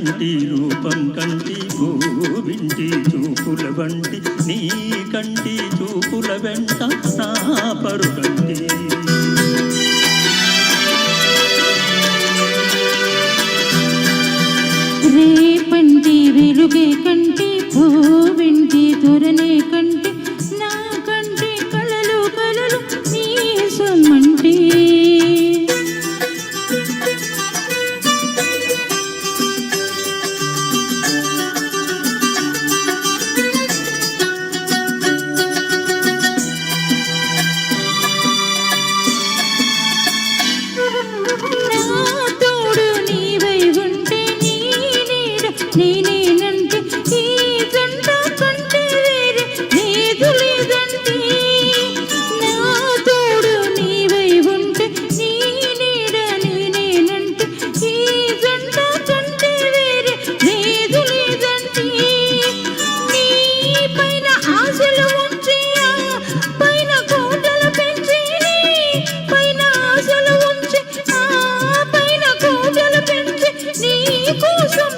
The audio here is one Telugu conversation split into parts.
కంటి రూపం కంటి భూవింటి చూపుల వంటి నీ కంటి చూపుల వెంట నా పరుగంటి రేపంటి వెలుగే కంటి భూవింటి ధోరణే కంటి నా కంటి కలలు కలలు నీ సొమ్మంటి నేనేనంటే ఈ జంట కంటే వేరే లేదు లేదంటే నా తోడు నీవై ఉంటే నీ నీడ నేనేనంటే ఈ జంట కంటే వేరే లేదు లేదంటే నీ పైన ఆశలు ఉంచి పైన కోటలు పెంచి పైన ఆశలు ఉంచి పైన కోటలు పెంచి నీ కోసం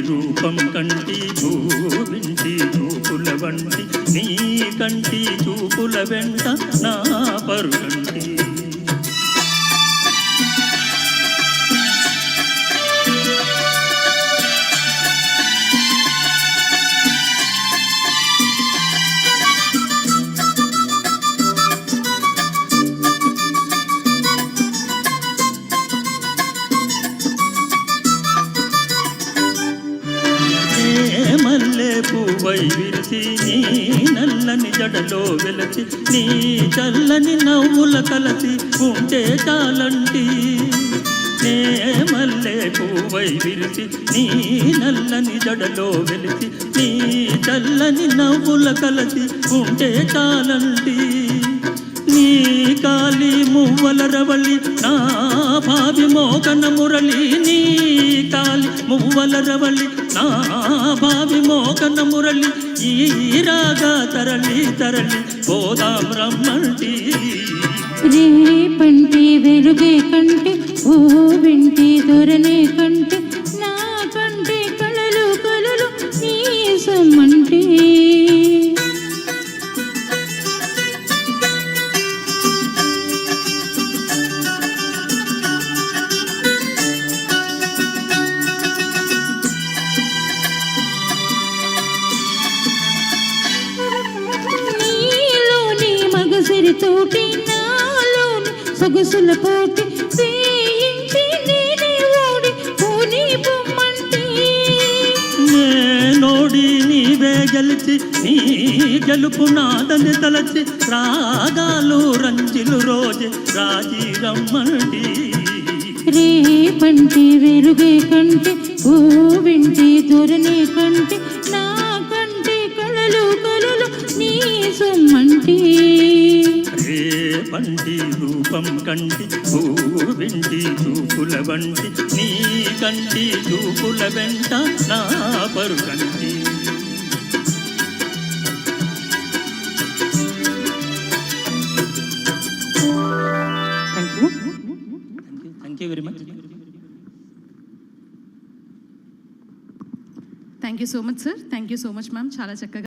రూపం కంటి భూవింటి చూపుల వంటి నీ కంటి చూపుల వెంట నా పరుగంటి పువ్వై విరిసి నీ నల్లని జడలో వెలసి నీ చల్లని నవ్వుల కలసి ఉంటే చాలంటి నే మల్లె పువ్వై విరిసి నీ నల్లని జడలో వెలిసి నీ చల్లని నవ్వుల కలసి ఉంటే చాలంటి నీ కాలి మువ్వల రవళి నా భావి మోకన మురళి నీ కాలి మువ్వల రవళి నా భావి మోకన మురళి ఈ రాగా తరలి తరలి పోదాం రమ్మంటి రేపంటి వెలుగే కంటి భూవింటి ధోరణే కంటి నా కంటి కలలు కలలు నీ సొమ్మంటి తోటి నాలోని సొగసుల పోటీ వేయించి నేనే ఓడి పోనీ పొమ్మంటే నేనోడి నీవే గెలిచి నీ గెలుపు నాదని తలచి రాగాలు రంజిలు రోజే రాజీ రమ్మంటి రేపంటి వెలుగే కంటి భూవింటి ధోరణే కంటి నా కంటి కలలు కలలు నీ సొమ్మంటి పంటి రూపం కంటి భూవింటి చూపుల వంటి నీ కంటి చూపుల వెంట నా పరుగంటి thank you very much. Thank you so much sir. Thank you so much ma'am. చాలా చక్కగా